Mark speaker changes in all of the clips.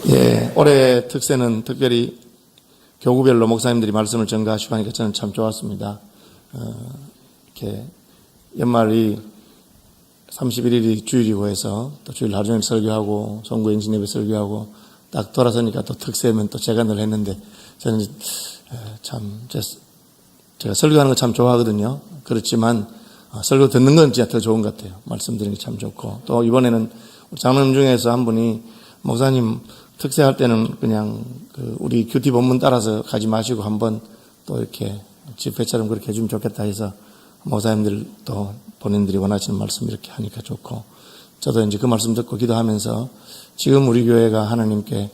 Speaker 1: 예, 올해 특세는 특별히 교구별로 목사님들이 말씀을 전가하시고 하니까 저는 참 좋았습니다. 이렇게 연말이 31일이 주일이고 해서 또 주일 하루 종일 설교하고 송구행신 예배 설교하고 딱 돌아서니까 또 특세면 또 제가 늘 했는데 저는 참 제가 설교하는 거 참 좋아하거든요. 그렇지만 설교 듣는 건 진짜 더 좋은 것 같아요. 말씀드리는 게 참 좋고 또 이번에는 장로님 중에서 한 분이 목사님 특세할 때는 그냥 우리 큐티 본문 따라서 가지 마시고 한번 또 이렇게 집회처럼 그렇게 해주면 좋겠다 해서 목사님들 또 본인들이 원하시는 말씀 이렇게 하니까 좋고 저도 이제 그 말씀 듣고 기도하면서 지금 우리 교회가 하나님께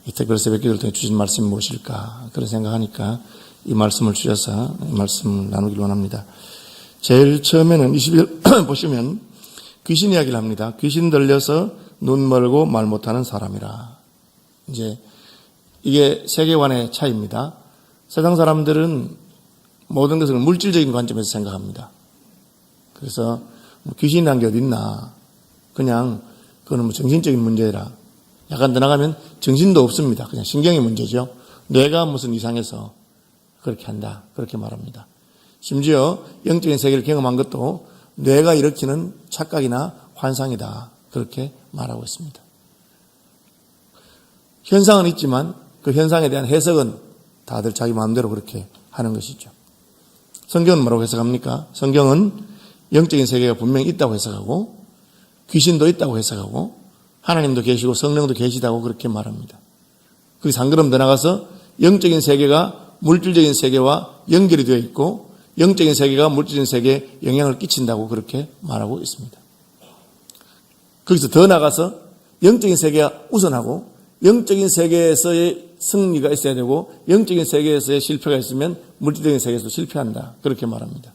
Speaker 1: 이 특별 새벽 기도를 통해 주신 말씀이 무엇일까 그런 생각하니까 이 말씀을 주셔서 이 말씀을 나누길 원합니다. 제일 처음에는 20일 보시면 귀신 이야기를 합니다. 귀신 들려서 눈 멀고 말 못하는 사람이라. 이제 이게 세계관의 차이입니다. 세상 사람들은 모든 것을 물질적인 관점에서 생각합니다. 그래서 귀신이란 게 어디 있나. 그냥 그거는 정신적인 문제라. 약간 더 나가면 정신도 없습니다. 그냥 신경의 문제죠. 뇌가 무슨 이상해서 그렇게 한다. 그렇게 말합니다. 심지어 영적인 세계를 경험한 것도 뇌가 일으키는 착각이나 환상이다. 그렇게 말하고 있습니다. 현상은 있지만 그 현상에 대한 해석은 다들 자기 마음대로 그렇게 하는 것이죠. 성경은 뭐라고 해석합니까? 성경은 영적인 세계가 분명히 있다고 해석하고 귀신도 있다고 해석하고 하나님도 계시고 성령도 계시다고 그렇게 말합니다. 그래서 한 걸음 더 나가서 영적인 세계가 물질적인 세계와 연결이 되어 있고 영적인 세계가 물질적인 세계에 영향을 끼친다고 그렇게 말하고 있습니다. 거기서 더 나가서 영적인 세계가 우선하고 영적인 세계에서의 승리가 있어야 되고 영적인 세계에서의 실패가 있으면 물질적인 세계에서도 실패한다. 그렇게 말합니다.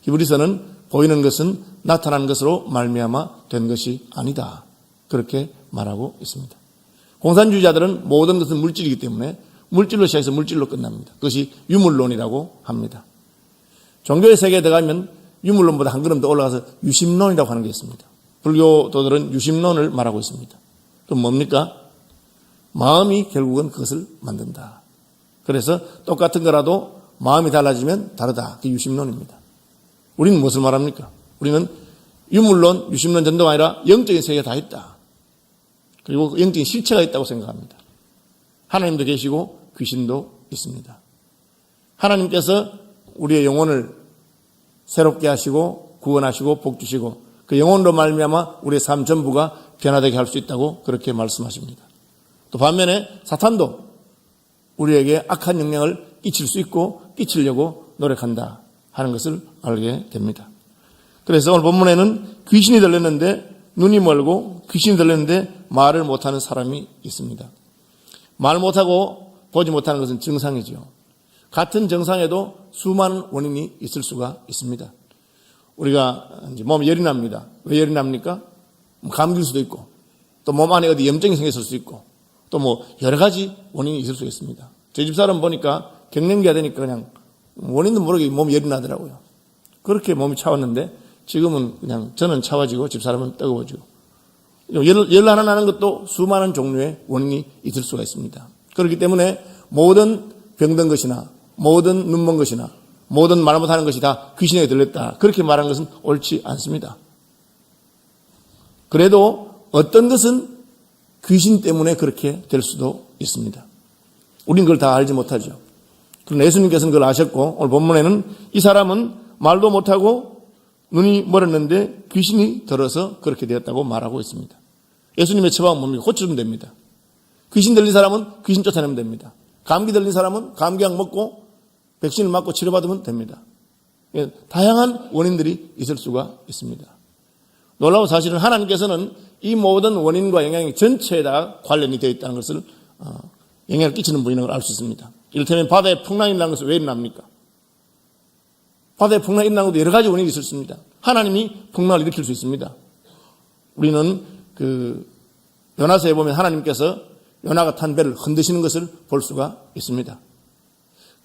Speaker 1: 히브리서는 보이는 것은 나타난 것으로 말미암아 된 것이 아니다. 그렇게 말하고 있습니다. 공산주의자들은 모든 것은 물질이기 때문에 물질로 시작해서 물질로 끝납니다. 그것이 유물론이라고 합니다. 종교의 세계에 들어가면 유물론보다 한 걸음 더 올라가서 유심론이라고 하는 게 있습니다. 불교도들은 유심론을 말하고 있습니다. 그럼 뭡니까? 마음이 결국은 그것을 만든다. 그래서 똑같은 거라도 마음이 달라지면 다르다. 그게 유심론입니다. 우리는 무엇을 말합니까? 우리는 유물론, 유심론 정도가 아니라 영적인 세계가 다 있다. 그리고 영적인 실체가 있다고 생각합니다. 하나님도 계시고 귀신도 있습니다. 하나님께서 우리의 영혼을 새롭게 하시고 구원하시고 복 주시고 그 영혼으로 말미암아 우리의 삶 전부가 변화되게 할 수 있다고 그렇게 말씀하십니다. 또 반면에 사탄도 우리에게 악한 영향을 끼칠 수 있고 끼치려고 노력한다 하는 것을 알게 됩니다. 그래서 오늘 본문에는 귀신이 들렸는데 눈이 멀고 귀신이 들렸는데 말을 못하는 사람이 있습니다. 말 못하고 보지 못하는 것은 증상이죠. 같은 증상에도 수많은 원인이 있을 수가 있습니다. 우리가 이제 몸에 열이 납니다. 왜 열이 납니까? 감기일 수도 있고 또 몸 안에 어디 염증이 생겼을 수도 있고 또 여러 가지 원인이 있을 수 있습니다. 저희 집사람 보니까 갱년기가 되니까 그냥 원인도 모르게 몸이 열이 나더라고요. 그렇게 몸이 차웠는데 지금은 그냥 저는 차워지고 집사람은 뜨거워지고 열 하나 나는 것도 수많은 종류의 원인이 있을 수가 있습니다. 그렇기 때문에 모든 병든 것이나 모든 눈먼 것이나 모든 말 못하는 것이 다 귀신에게 들렸다. 그렇게 말하는 것은 옳지 않습니다. 그래도 어떤 것은 귀신 때문에 그렇게 될 수도 있습니다. 우린 그걸 다 알지 못하죠. 그러나 예수님께서는 그걸 아셨고 오늘 본문에는 이 사람은 말도 못하고 눈이 멀었는데 귀신이 들어서 그렇게 되었다고 말하고 있습니다. 예수님의 처방은 뭡니까? 고쳐주면 됩니다. 귀신 들린 사람은 귀신 쫓아내면 됩니다. 감기 들린 사람은 감기약 먹고 백신을 맞고 치료받으면 됩니다. 다양한 원인들이 있을 수가 있습니다. 놀라운 사실은 하나님께서는 이 모든 원인과 영향이 전체에다 관련이 되어 있다는 것을 영향을 끼치는 분이라는 걸 알 수 있습니다. 이를테면 바다에 풍랑이 일어나는 것은 왜 일어납니까? 바다에 풍랑이 일어나는 것도 여러 가지 원인이 있습니다. 하나님이 풍랑을 일으킬 수 있습니다. 우리는 요나서에 보면 하나님께서 요나가 탄 배를 흔드시는 것을 볼 수가 있습니다.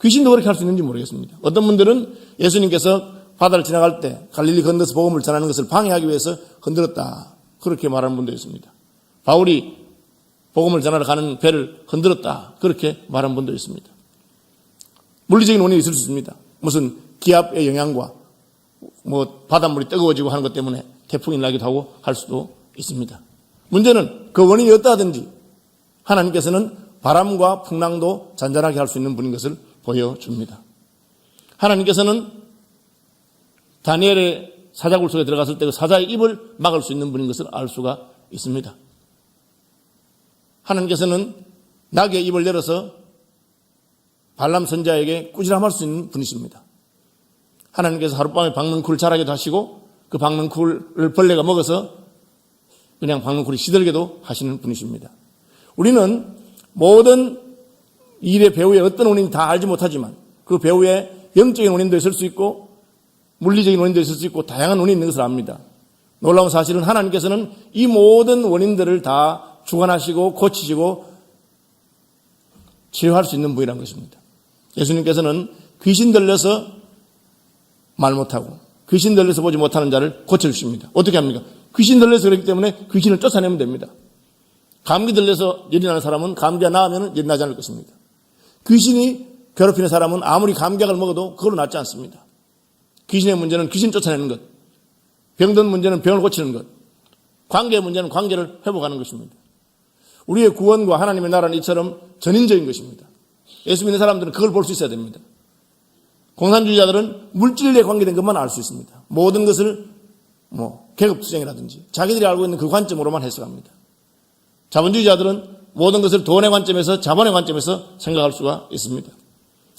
Speaker 1: 귀신도 그렇게 할 수 있는지 모르겠습니다. 어떤 분들은 예수님께서 바다를 지나갈 때 갈릴리 건너서 복음을 전하는 것을 방해하기 위해서 흔들었다. 그렇게 말하는 분도 있습니다. 바울이 복음을 전하러 가는 배를 흔들었다. 그렇게 말한 분도 있습니다. 물리적인 원인이 있을 수 있습니다. 무슨 기압의 영향과 바닷물이 뜨거워지고 하는 것 때문에 태풍이 나기도 하고 할 수도 있습니다. 문제는 그 원인이 어떠하든지 하나님께서는 바람과 풍랑도 잔잔하게 할 수 있는 분인 것을 보여줍니다. 하나님께서는 다니엘의 사자굴 속에 들어갔을 때 그 사자의 입을 막을 수 있는 분인 것을 알 수가 있습니다. 하나님께서는 나귀의 입을 열어서 발람 선자에게 꾸지람할 수 있는 분이십니다. 하나님께서 하룻밤에 박능쿨을 자라게도 하시고 그 박능쿨을 벌레가 먹어서 그냥 박능쿨이 시들게도 하시는 분이십니다. 우리는 모든 일의 배후에 어떤 원인인지 다 알지 못하지만 그 배후에 영적인 원인도 있을 수 있고 물리적인 원인도 있을 수 있고 다양한 원인이 있는 것을 압니다. 놀라운 사실은 하나님께서는 이 모든 원인들을 다 주관하시고 고치시고 치료할 수 있는 분이라는 것입니다. 예수님께서는 귀신 들려서 말 못하고 귀신 들려서 보지 못하는 자를 고쳐주십니다. 어떻게 합니까? 귀신 들려서 그렇기 때문에 귀신을 쫓아내면 됩니다. 감기 들려서 열이 나는 사람은 감기가 나으면 열이 나지 않을 것입니다. 귀신이 괴롭히는 사람은 아무리 감기약을 먹어도 그걸로 낫지 않습니다. 귀신의 문제는 귀신 쫓아내는 것, 병든 문제는 병을 고치는 것, 관계의 문제는 관계를 회복하는 것입니다. 우리의 구원과 하나님의 나라는 이처럼 전인적인 것입니다. 예수 믿는 사람들은 그걸 볼 수 있어야 됩니다. 공산주의자들은 물질에 관계된 것만 알 수 있습니다. 모든 것을 계급투쟁이라든지 자기들이 알고 있는 그 관점으로만 해석합니다. 자본주의자들은 모든 것을 돈의 관점에서 자본의 관점에서 생각할 수가 있습니다.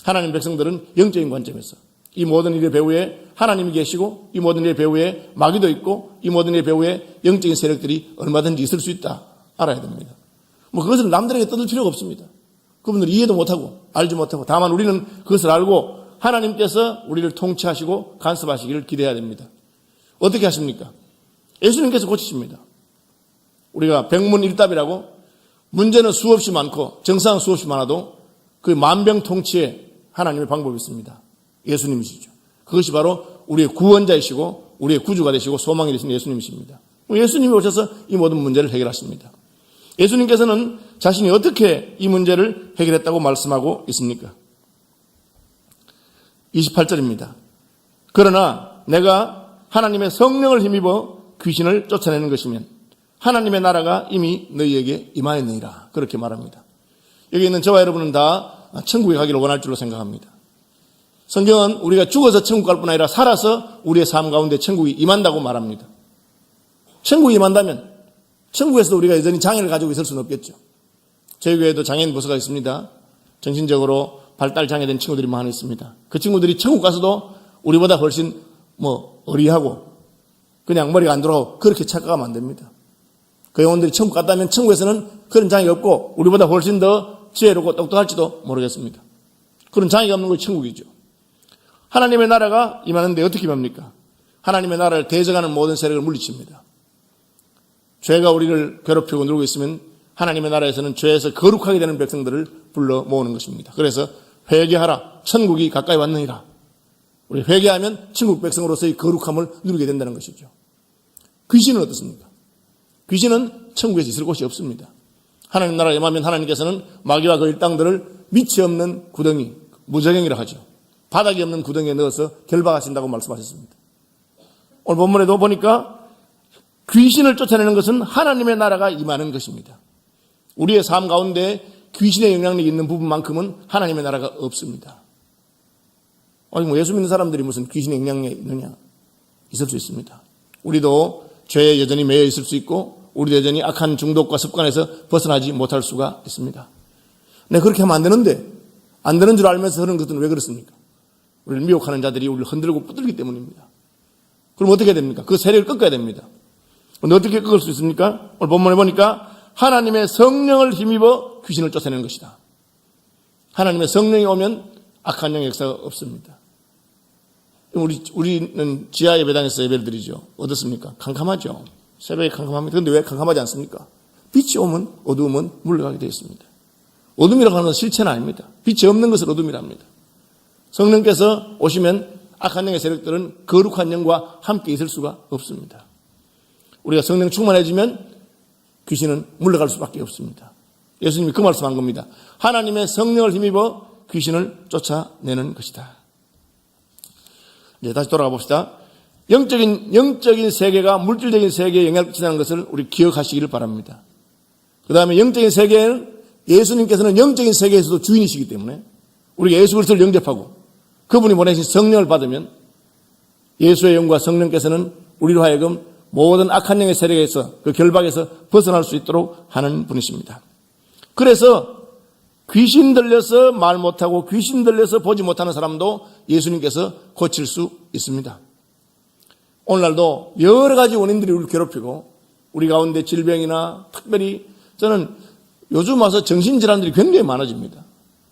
Speaker 1: 하나님 백성들은 영적인 관점에서 이 모든 일의 배후에 하나님이 계시고 이 모든 일의 배후에 마귀도 있고 이 모든 일의 배후에 영적인 세력들이 얼마든지 있을 수 있다 알아야 됩니다. 그것을 남들에게 떠들 필요가 없습니다. 그분들이 이해도 못하고 알지 못하고 다만 우리는 그것을 알고 하나님께서 우리를 통치하시고 간섭하시기를 기대해야 됩니다. 어떻게 하십니까? 예수님께서 고치십니다. 우리가 백문일답이라고 문제는 수없이 많고 정상은 수없이 많아도 그 만병통치에 하나님의 방법이 있습니다. 예수님이시죠. 그것이 바로 우리의 구원자이시고 우리의 구주가 되시고 소망이 되신 예수님이십니다. 예수님이 오셔서 이 모든 문제를 해결하십니다. 예수님께서는 자신이 어떻게 이 문제를 해결했다고 말씀하고 있습니까? 28절입니다. 그러나 내가 하나님의 성령을 힘입어 귀신을 쫓아내는 것이면 하나님의 나라가 이미 너희에게 임하였느니라. 그렇게 말합니다. 여기 있는 저와 여러분은 다 천국에 가기를 원할 줄로 생각합니다. 성경은 우리가 죽어서 천국 갈 뿐 아니라 살아서 우리의 삶 가운데 천국이 임한다고 말합니다. 천국이 임한다면 천국에서도 우리가 여전히 장애를 가지고 있을 수는 없겠죠. 저희 교회에도 장애인 부서가 있습니다. 정신적으로 발달 장애된 친구들이 많이 있습니다. 그 친구들이 천국 가서도 우리보다 훨씬 어리하고 그냥 머리가 안 돌아가고 그렇게 착각하면 안 됩니다. 그 영혼들이 천국 갔다면 천국에서는 그런 장애가 없고 우리보다 훨씬 더 지혜롭고 똑똑할지도 모르겠습니다. 그런 장애가 없는 것이 천국이죠. 하나님의 나라가 임하는데 어떻게 임합니까? 하나님의 나라를 대적하는 모든 세력을 물리칩니다. 죄가 우리를 괴롭히고 누르고 있으면 하나님의 나라에서는 죄에서 거룩하게 되는 백성들을 불러 모으는 것입니다. 그래서 회개하라. 천국이 가까이 왔느니라. 우리 회개하면 천국 백성으로서의 거룩함을 누리게 된다는 것이죠. 귀신은 어떻습니까? 귀신은 천국에서 있을 곳이 없습니다. 하나님 나라에 임하면 하나님께서는 마귀와 그 일당들을 밑이 없는 구덩이, 무저갱이라 하죠. 바닥이 없는 구덩이에 넣어서 결박하신다고 말씀하셨습니다. 오늘 본문에도 보니까 귀신을 쫓아내는 것은 하나님의 나라가 임하는 것입니다. 우리의 삶 가운데 귀신의 영향력이 있는 부분만큼은 하나님의 나라가 없습니다. 예수 믿는 사람들이 무슨 귀신의 영향력이 있느냐? 있을 수 있습니다. 우리도 죄에 여전히 매여 있을 수 있고 우리도 여전히 악한 중독과 습관에서 벗어나지 못할 수가 있습니다. 네, 그렇게 하면 안 되는데 안 되는 줄 알면서 하는 것은 왜 그렇습니까? 우리를 미혹하는 자들이 우리를 흔들고 붙들기 때문입니다. 그럼 어떻게 됩니까? 그 세력을 꺾어야 됩니다. 그런데 어떻게 꺾을 수 있습니까? 오늘 본문에 보니까 하나님의 성령을 힘입어 귀신을 쫓아내는 것이다. 하나님의 성령이 오면 악한 영의 역사가 없습니다. 우리는 지하 예배당에서 예배를 드리죠. 어떻습니까? 캄캄하죠. 새벽에 캄캄합니다. 그런데 왜 캄캄하지 않습니까? 빛이 오면 어두움은 물러가게 되어 있습니다. 어둠이라고 하는 것은 실체는 아닙니다. 빛이 없는 것을 어둠이랍니다. 성령께서 오시면 악한 영의 세력들은 거룩한 영과 함께 있을 수가 없습니다. 우리가 성령 충만해지면 귀신은 물러갈 수밖에 없습니다. 예수님이 그 말씀한 겁니다. 하나님의 성령을 힘입어 귀신을 쫓아내는 것이다. 이제 다시 돌아가 봅시다. 영적인 세계가 물질적인 세계에 영향을 끼친다는 것을 우리 기억하시기를 바랍니다. 그 다음에 영적인 세계는 예수님께서는 영적인 세계에서도 주인이시기 때문에 우리가 예수 그리스도를 영접하고 그분이 보내신 성령을 받으면 예수의 영과 성령께서는 우리로 하여금 모든 악한 영의 세력에서 그 결박에서 벗어날 수 있도록 하는 분이십니다. 그래서 귀신 들려서 말 못하고 귀신 들려서 보지 못하는 사람도 예수님께서 고칠 수 있습니다. 오늘날도 여러 가지 원인들이 우리를 괴롭히고 우리 가운데 질병이나 특별히 저는 요즘 와서 정신질환들이 굉장히 많아집니다.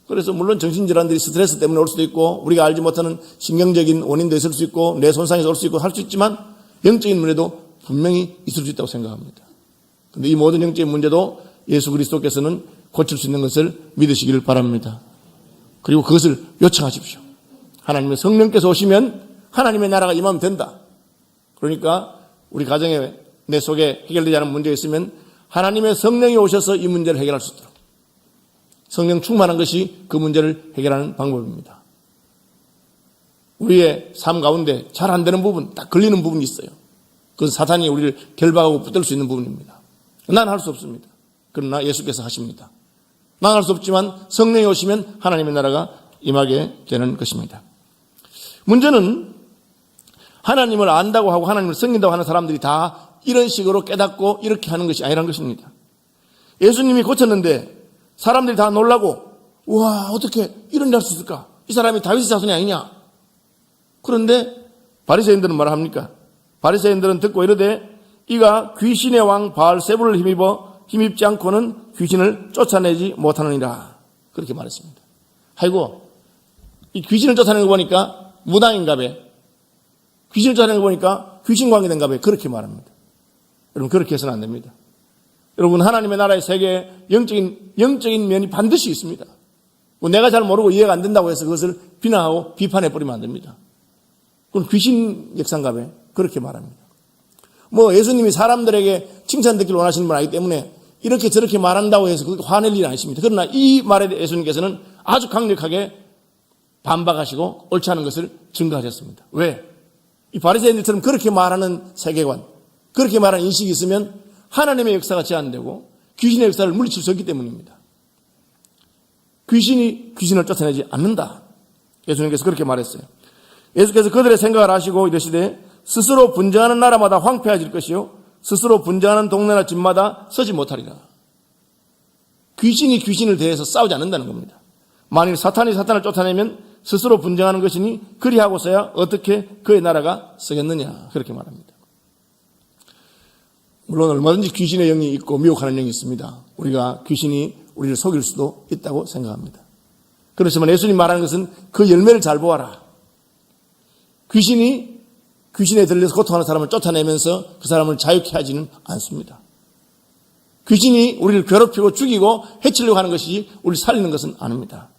Speaker 1: 그래서 물론 정신질환들이 스트레스 때문에 올 수도 있고 우리가 알지 못하는 신경적인 원인도 있을 수 있고 뇌 손상에서 올 수 있고 할 수 있지만 영적인 문제도 분명히 있을 수 있다고 생각합니다. 그런데 이 모든 영적인 문제도 예수 그리스도께서는 고칠 수 있는 것을 믿으시기를 바랍니다. 그리고 그것을 요청하십시오. 하나님의 성령께서 오시면 하나님의 나라가 임하면 된다. 그러니까 우리 가정에 내 속에 해결되지 않은 문제가 있으면 하나님의 성령이 오셔서 이 문제를 해결할 수 있도록 성령 충만한 것이 그 문제를 해결하는 방법입니다. 우리의 삶 가운데 잘 안 되는 부분, 딱 걸리는 부분이 있어요. 그건 사탄이 우리를 결박하고 붙들 수 있는 부분입니다. 난 할 수 없습니다. 그러나 예수께서 하십니다. 난 할 수 없지만 성령이 오시면 하나님의 나라가 임하게 되는 것입니다. 문제는 하나님을 안다고 하고 하나님을 섬긴다고 하는 사람들이 다 이런 식으로 깨닫고 이렇게 하는 것이 아니라는 것입니다. 예수님이 고쳤는데 사람들이 다 놀라고 와 어떻게 이런 일 할 수 있을까? 이 사람이 다윗의 자손이 아니냐? 그런데 바리새인들은 뭐라 합니까? 바리새인들은 듣고 이르되 이가 귀신의 왕 바알세불을 힘입지 않고는 귀신을 쫓아내지 못하느니라. 그렇게 말했습니다. 아이고 이 귀신을 쫓아내는 거 보니까 무당인가 봐. 귀신을 쫓아내는 거 보니까 귀신 관계된가 봐. 그렇게 말합니다. 여러분 그렇게 해서는 안 됩니다. 여러분 하나님의 나라의 세계에 영적인 면이 반드시 있습니다. 내가 잘 모르고 이해가 안 된다고 해서 그것을 비난하고 비판해버리면 안 됩니다. 그건 귀신 역사인가 봐. 그렇게 말합니다. 예수님이 사람들에게 칭찬 듣기를 원하시는 분 아니기 때문에 이렇게 저렇게 말한다고 해서 그렇게 화낼 일은 아니십니다. 그러나 이 말에 예수님께서는 아주 강력하게 반박하시고 옳지 않은 것을 증거하셨습니다. 왜? 이 바리새인들처럼 그렇게 말하는 세계관, 그렇게 말하는 인식이 있으면 하나님의 역사가 제한되고 귀신의 역사를 물리칠 수 없기 때문입니다. 귀신이 귀신을 쫓아내지 않는다. 예수님께서 그렇게 말했어요. 예수께서 그들의 생각을 아시고 이르시되 스스로 분쟁하는 나라마다 황폐해질 것이요 스스로 분쟁하는 동네나 집마다 서지 못하리라. 귀신이 귀신을 대해서 싸우지 않는다는 겁니다. 만일 사탄이 사탄을 쫓아내면 스스로 분쟁하는 것이니 그리하고서야 어떻게 그의 나라가 서겠느냐. 그렇게 말합니다. 물론 얼마든지 귀신의 영이 있고 미혹하는 영이 있습니다. 우리가 귀신이 우리를 속일 수도 있다고 생각합니다. 그렇지만 예수님 말하는 것은 그 열매를 잘 보아라. 귀신에 들려서 고통하는 사람을 쫓아내면서 그 사람을 자유케 하지는 않습니다. 귀신이 우리를 괴롭히고 죽이고 해치려고 하는 것이 우리를 살리는 것은 아닙니다.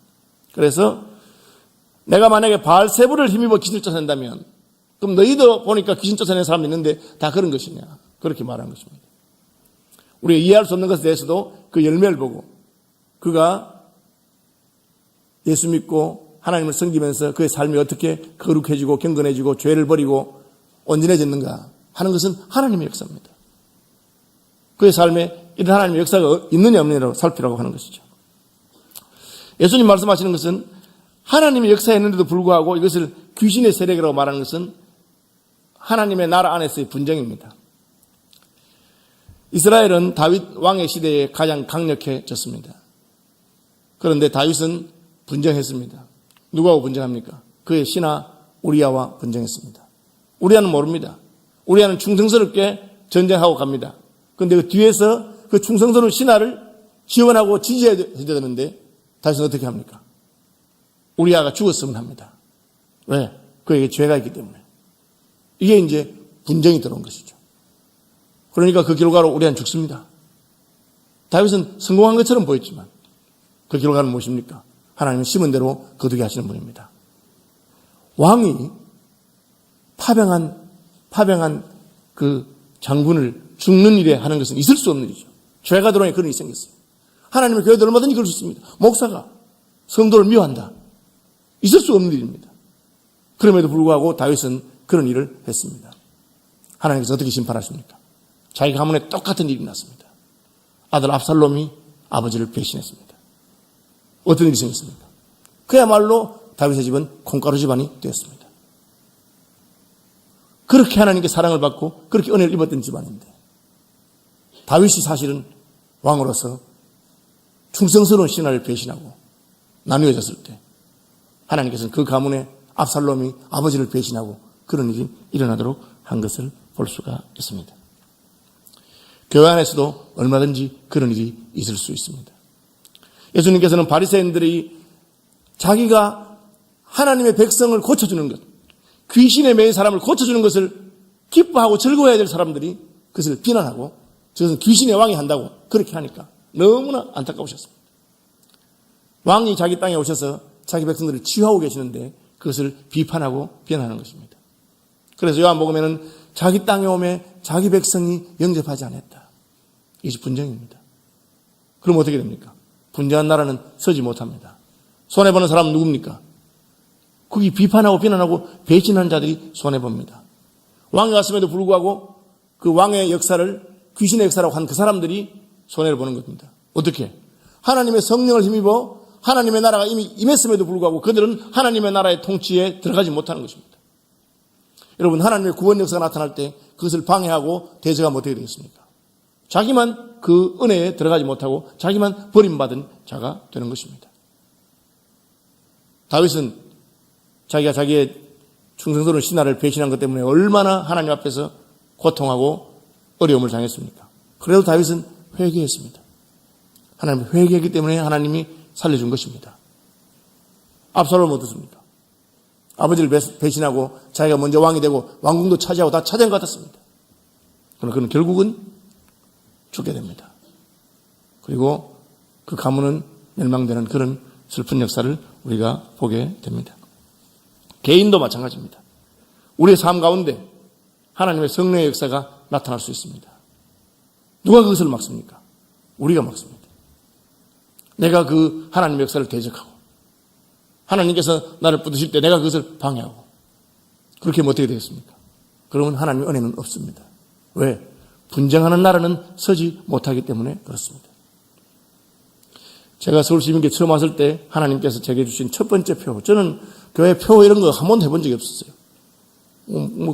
Speaker 1: 그래서 내가 만약에 바알세불을 힘입어 귀신을 쫓아낸다면 그럼 너희도 보니까 귀신 쫓아내는 사람이 있는데 다 그런 것이냐. 그렇게 말하는 것입니다. 우리가 이해할 수 없는 것에 대해서도 그 열매를 보고 그가 예수 믿고 하나님을 섬기면서 그의 삶이 어떻게 거룩해지고 경건해지고 죄를 버리고 온전해졌는가 하는 것은 하나님의 역사입니다. 그의 삶에 이런 하나님의 역사가 있느냐 없느냐로 살피라고 하는 것이죠. 예수님 말씀하시는 것은 하나님의 역사였는데도 불구하고 이것을 귀신의 세력이라고 말하는 것은 하나님의 나라 안에서의 분쟁입니다. 이스라엘은 다윗 왕의 시대에 가장 강력해졌습니다. 그런데 다윗은 분쟁했습니다. 누구하고 분쟁합니까? 그의 신하 우리아와 분쟁했습니다. 우리아는 모릅니다. 우리아는 충성스럽게 전쟁하고 갑니다. 그런데 그 뒤에서 그 충성스러운 신하를 지원하고 지지해야 되는데 다윗은 어떻게 합니까? 우리아가 죽었으면 합니다. 왜? 그에게 죄가 있기 때문에. 이게 이제 분쟁이 들어온 것이죠. 그러니까 그 결과로 우리아는 죽습니다. 다윗은 성공한 것처럼 보였지만 그 결과는 무엇입니까? 하나님은 심은 대로 거두게 하시는 분입니다. 왕이 파병한 그 장군을 죽는 일에 하는 것은 있을 수 없는 일이죠. 죄가 들어오니 그런 일이 생겼어요. 하나님의 교회도 얼마든지 그럴 수 있습니다. 목사가 성도를 미워한다. 있을 수 없는 일입니다. 그럼에도 불구하고 다윗은 그런 일을 했습니다. 하나님께서 어떻게 심판하십니까? 자기 가문에 똑같은 일이 났습니다. 아들 압살롬이 아버지를 배신했습니다. 어떤 일이 생겼습니까? 그야말로 다윗의 집은 콩가루 집안이 되었습니다. 그렇게 하나님께 사랑을 받고 그렇게 은혜를 입었던 집안인데 다윗이 사실은 왕으로서 충성스러운 신하를 배신하고 나누어졌을 때 하나님께서는 그 가문에 압살롬이 아버지를 배신하고 그런 일이 일어나도록 한 것을 볼 수가 있습니다. 교회 안에서도 얼마든지 그런 일이 있을 수 있습니다. 예수님께서는 바리새인들이 자기가 하나님의 백성을 고쳐주는 것, 귀신에 매인 사람을 고쳐주는 것을 기뻐하고 즐거워해야 될 사람들이 그것을 비난하고 저것은 귀신의 왕이 한다고 그렇게 하니까 너무나 안타까우셨습니다. 왕이 자기 땅에 오셔서 자기 백성들을 치유하고 계시는데 그것을 비판하고 비난하는 것입니다. 그래서 요한복음에는 자기 땅에 오매 자기 백성이 영접하지 않았다. 이것이 분쟁입니다. 그럼 어떻게 됩니까? 분쟁한 나라는 서지 못합니다. 손해보는 사람은 누굽니까? 거기 비판하고 비난하고 배신한 자들이 손해봅니다. 왕이 왔음에도 불구하고 그 왕의 역사를 귀신의 역사라고 한 그 사람들이 손해를 보는 겁니다. 어떻게? 하나님의 성령을 힘입어 하나님의 나라가 이미 임했음에도 불구하고 그들은 하나님의 나라의 통치에 들어가지 못하는 것입니다. 여러분, 하나님의 구원 역사가 나타날 때 그것을 방해하고 대적하면 어떻게 되겠습니까? 자기만 그 은혜에 들어가지 못하고 자기만 버림받은 자가 되는 것입니다. 다윗은 자기가 자기의 충성스러운 신하를 배신한 것 때문에 얼마나 하나님 앞에서 고통하고 어려움을 당했습니까? 그래도 다윗은 회개했습니다. 하나님 회개했기 때문에 하나님이 살려준 것입니다. 압살롬은 어떻습니까? 아버지를 배신하고 자기가 먼저 왕이 되고 왕궁도 차지하고 다 차지한 것 같았습니다. 그러나 그는 결국은 죽게 됩니다. 그리고 그 가문은 멸망되는 그런 슬픈 역사를 우리가 보게 됩니다. 개인도 마찬가지입니다. 우리의 삶 가운데 하나님의 성령의 역사가 나타날 수 있습니다. 누가 그것을 막습니까? 우리가 막습니다. 내가 그 하나님의 역사를 대적하고 하나님께서 나를 붙드실 때 내가 그것을 방해하고 그렇게 하면 어떻게 되겠습니까? 그러면 하나님의 은혜는 없습니다. 왜? 분쟁하는 나라는 서지 못하기 때문에 그렇습니다. 제가 서울시민교회 처음 왔을 때 하나님께서 제게 주신 첫 번째 표, 저는 교회 표 이런 거 한 번도 해본 적이 없었어요.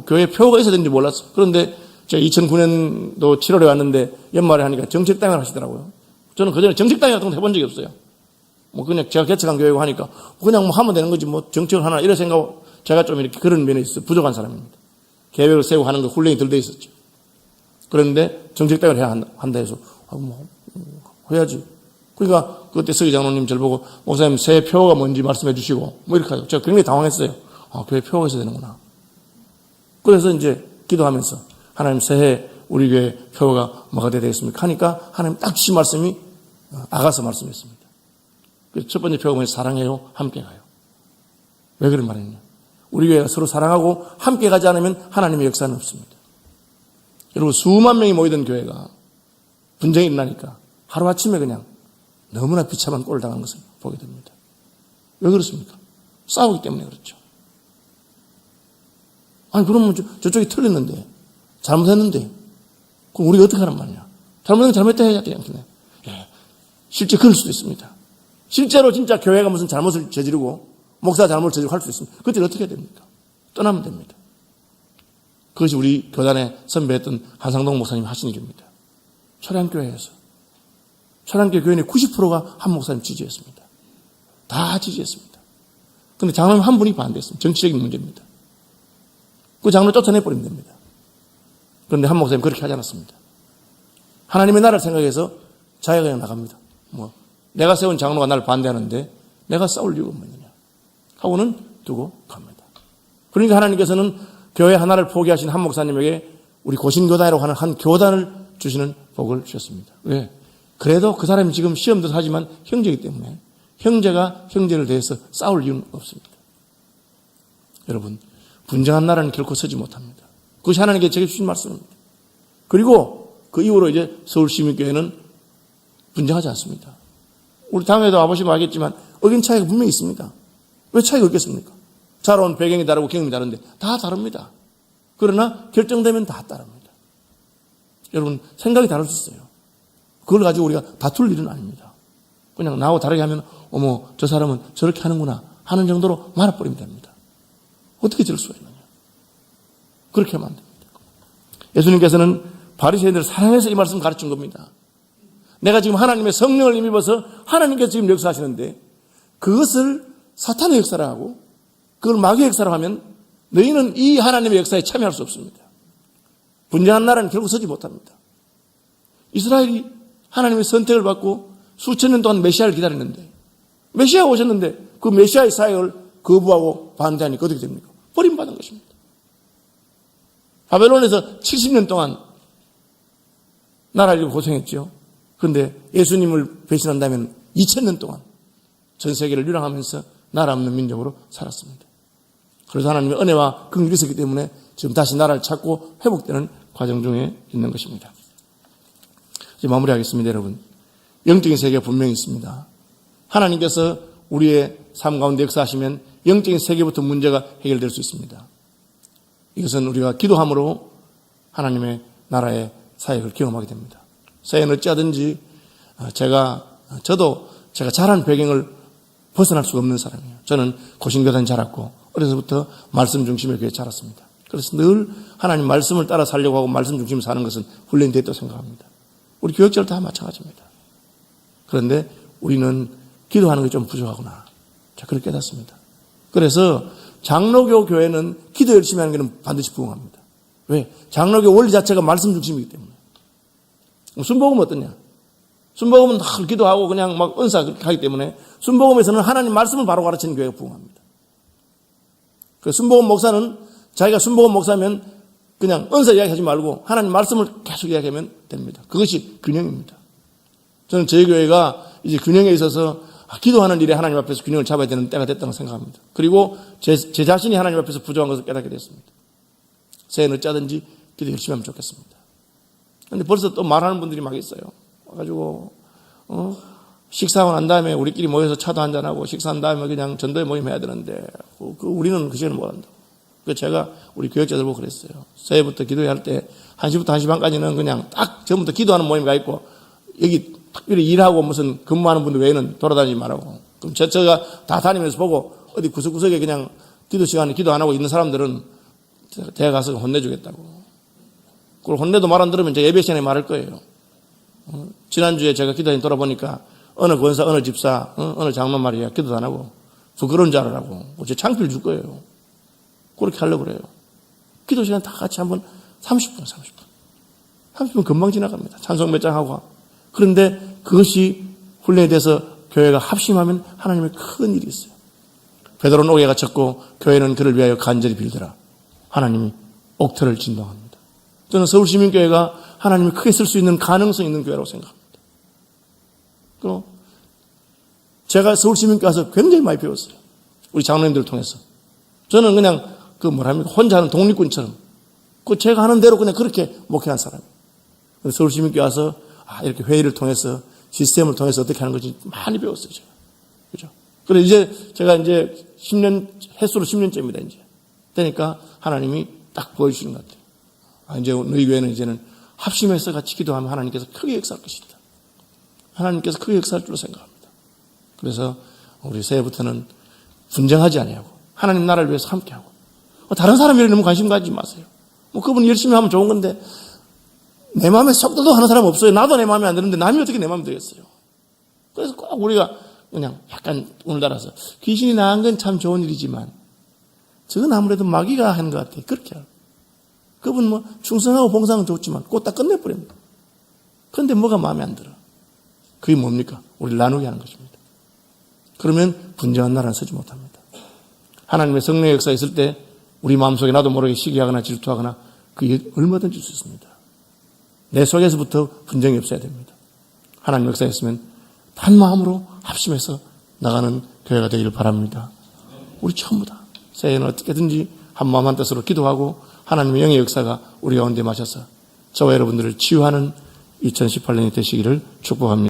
Speaker 1: 교회 표가 있어야 되는지 몰랐어요. 그런데 제가 2009년도 7월에 왔는데 연말에 하니까 정책당을 하시더라고요. 저는 그전에 정책당이 같은 거 해본 적이 없어요. 그냥 제가 개척한 교회고 하니까 그냥 하면 되는 거지 정책을 하나 이런 생각하고 제가 좀 이렇게 그런 면에 있어서 부족한 사람입니다. 계획을 세우고 하는 거 훈련이 덜 돼 있었죠. 그런데 정책당을 해야 한다 해서 해야지. 그러니까 그때 서기 장로님 저를 보고 목사님 새해 표가 뭔지 말씀해 주시고 이렇게 하죠. 제가 굉장히 당황했어요. 교회 표가 있어야 되는구나. 그래서 이제 기도하면서 하나님 새해 우리 교회 표가 뭐가 돼야 되겠습니까? 하니까 하나님 딱 주신 말씀이 아가서 말씀했습니다. 그래서 첫 번째 표가 뭐냐면 사랑해요, 함께 가요. 왜 그런 말이냐? 우리 교회가 서로 사랑하고 함께 가지 않으면 하나님의 역사는 없습니다. 여러분 수만 명이 모이던 교회가 분쟁이 일어나니까 하루아침에 그냥 너무나 비참한 꼴을 당한 것을 보게 됩니다. 왜 그렇습니까? 싸우기 때문에 그렇죠. 아니 그러면 저쪽이 틀렸는데 잘못했는데 그럼 우리가 어떻게 하란 말이냐? 잘못했으면 잘못했다 해야 되지 않겠네. 예, 실제 그럴 수도 있습니다. 실제로 진짜 교회가 무슨 잘못을 저지르고 목사가 잘못을 저지르고 할 수 있습니다. 그때 어떻게 해야 됩니까? 떠나면 됩니다. 그것이 우리 교단에 선배했던 한상동 목사님이 하신 일입니다. 철양교회에서. 철양교회 교인의 90%가 한 목사님 지지했습니다. 다 지지했습니다. 그런데 장로님 한 분이 반대했습니다. 정치적인 문제입니다. 그 장로 쫓아내버리면 됩니다. 그런데 한 목사님 그렇게 하지 않았습니다. 하나님의 나라를 생각해서 자기가 그냥 나갑니다. 내가 세운 장로가 나를 반대하는데 내가 싸울 이유가 뭐냐 하고는 두고 갑니다. 그러니까 하나님께서는 교회 하나를 포기하신 한 목사님에게 우리 고신교단이라고 하는 한 교단을 주시는 복을 주셨습니다. 왜? 그래도 그 사람이 지금 시험도 하지만 형제이기 때문에 형제가 형제를 대해서 싸울 이유는 없습니다. 여러분, 분쟁한 나라는 결코 서지 못합니다. 그것이 하나님께 제게 주신 말씀입니다. 그리고 그 이후로 이제 서울시민교회는 분쟁하지 않습니다. 우리 다음에도 와보시면 알겠지만 의견 차이가 분명히 있습니다. 왜 차이가 없겠습니까? 자라온 배경이 다르고 경험이 다른데 다 다릅니다. 그러나 결정되면 다 따릅니다. 여러분 생각이 다를 수 있어요. 그걸 가지고 우리가 다툴 일은 아닙니다. 그냥 나하고 다르게 하면 어머 저 사람은 저렇게 하는구나 하는 정도로 말아버리면 됩니다. 어떻게 저럴 수가 있느냐. 그렇게 하면 안 됩니다. 예수님께서는 바리새인들을 사랑해서 이 말씀 가르친 겁니다. 내가 지금 하나님의 성령을 힘입어서 하나님께서 지금 역사하시는데 그것을 사탄의 역사라 하고 그걸 마귀의 역사라 하면 너희는 이 하나님의 역사에 참여할 수 없습니다. 분쟁한 나라는 결국 서지 못합니다. 이스라엘이 하나님의 선택을 받고 수천 년 동안 메시아를 기다렸는데 메시아가 오셨는데 그 메시아의 사역을 거부하고 반대하니까 어떻게 됩니까? 버림받은 것입니다. 바벨론에서 70년 동안 나라를 고생했죠. 그런데 예수님을 배신한다면 2000년 동안 전 세계를 유랑하면서 나라 없는 민족으로 살았습니다. 그래서 하나님의 은혜와 긍휼이 있었기 때문에 지금 다시 나라를 찾고 회복되는 과정 중에 있는 것입니다. 이제 마무리하겠습니다, 여러분. 영적인 세계가 분명히 있습니다. 하나님께서 우리의 삶 가운데 역사하시면 영적인 세계부터 문제가 해결될 수 있습니다. 이것은 우리가 기도함으로 하나님의 나라의 사역을 경험하게 됩니다. 사역은 어찌하든지 저도 제가 자란 배경을 벗어날 수가 없는 사람이에요. 저는 고신교단에 자랐고 어려서부터 말씀 중심의 교회에 자랐습니다. 그래서 늘 하나님 말씀을 따라 살려고 하고 말씀 중심으로 사는 것은 훈련이 됐다고 생각합니다. 우리 교역자들 다 마찬가지입니다. 그런데 우리는 기도하는 게 좀 부족하구나. 자, 그렇게 깨닫습니다. 그래서 장로교 교회는 기도 열심히 하는 것은 반드시 부응합니다. 왜? 장로교 원리 자체가 말씀 중심이기 때문에. 순복음은 어떠냐? 순복음은 늘 기도하고 그냥 막 은사 하기 때문에 순복음에서는 하나님 말씀을 바로 가르치는 교회가 부응합니다. 그 순복음 목사는 자기가 순복음 목사면 그냥 은사 이야기하지 말고 하나님 말씀을 계속 이야기하면 됩니다. 그것이 균형입니다. 저는 저희 교회가 이제 균형에 있어서 기도하는 일에 하나님 앞에서 균형을 잡아야 되는 때가 됐다고 생각합니다. 그리고 제 자신이 하나님 앞에서 부족한 것을 깨닫게 됐습니다. 새해는 어쩌든지 기도 열심히 하면 좋겠습니다. 그런데 벌써 또 말하는 분들이 막 있어요. 와가지고 식사하고 난 다음에 우리끼리 모여서 차도 한잔하고 식사한 다음에 그냥 전도회 모임 해야 되는데 우리는 그 시간을 못한다고. 그래서 제가 우리 교역자들 보고 그랬어요. 새해부터 기도회 할 때 1시부터 1시 반까지는 그냥 딱 전부터 기도하는 모임이 가 있고 여기 특별히 일하고 무슨 근무하는 분들 외에는 돌아다니지 말라고. 그럼 제가 다 다니면서 보고 어디 구석구석에 그냥 기도 시간에 기도 안 하고 있는 사람들은 대학 가서 혼내주겠다고. 그걸 혼내도 말 안 들으면 제가 예배 시간에 말할 거예요. 지난주에 제가 기도에 돌아보니까 어느 권사, 어느 집사, 어느 장로 말이야. 기도도 안 하고 부끄러운 줄 알으라고. 제 창피를 줄 거예요. 그렇게 하려고 그래요. 기도 시간 다 같이 한번 30분 금방 지나갑니다. 찬송 몇 장 하고. 그런데 그것이 훈련이 돼서 교회가 합심하면 하나님의 큰 일이 있어요. 베드로는 옥에 갇혔고 교회는 그를 위하여 간절히 빌더라. 하나님이 옥터를 진동합니다. 저는 서울시민교회가 하나님이 크게 쓸 수 있는 가능성 있는 교회라고 생각합니다. 그리고 제가 서울시민교회 와서 굉장히 많이 배웠어요. 우리 장로님들을 통해서. 저는 그냥 혼자 하는 독립군처럼 제가 하는 대로 그냥 그렇게 목회한 사람이에요. 서울시민교회 와서 이렇게 회의를 통해서 시스템을 통해서 어떻게 하는 건지 많이 배웠어요, 제가. 그죠? 그래서 이제 제가 이제 10년, 횟수로 10년째입니다, 이제. 그러니까 하나님이 딱 보여주시는 것 같아요. 이제 너희 교회는 이제는 합심해서 같이 기도하면 하나님께서 크게 역사할 것이다. 하나님께서 크게 역사할 줄로 생각합니다. 그래서 우리 새해부터는 분쟁하지 아니하고 하나님 나라를 위해서 함께하고 다른 사람 일에 너무 관심 가지지 마세요. 그분이 열심히 하면 좋은 건데 내 마음에 쏙 들어도 하는 사람 없어요. 나도 내 마음에 안 드는데 남이 어떻게 내 마음에 들겠어요. 그래서 꼭 우리가 그냥 약간 오늘따라서 귀신이 나간 건 참 좋은 일이지만 저건 아무래도 마귀가 하는 것 같아요. 그렇게 하고. 그분 충성하고 봉사는 좋지만 그거 딱 끝내버립니다. 그런데 뭐가 마음에 안 들어. 그게 뭡니까? 우리를 나누게 하는 것입니다. 그러면 분쟁한 나라는 서지 못합니다. 하나님의 성령의 역사에 있을 때 우리 마음속에 나도 모르게 시기하거나 질투하거나 그게 얼마든지 수 있습니다. 내 속에서부터 분쟁이 없어야 됩니다. 하나님 역사에 있으면 한 마음으로 합심해서 나가는 교회가 되기를 바랍니다. 우리 전부 다 새해는 어떻게든지 한 마음 한 뜻으로 기도하고 하나님의 영의 역사가 우리 가운데 마셔서 저와 여러분들을 치유하는 2018년이 되시기를 축복합니다.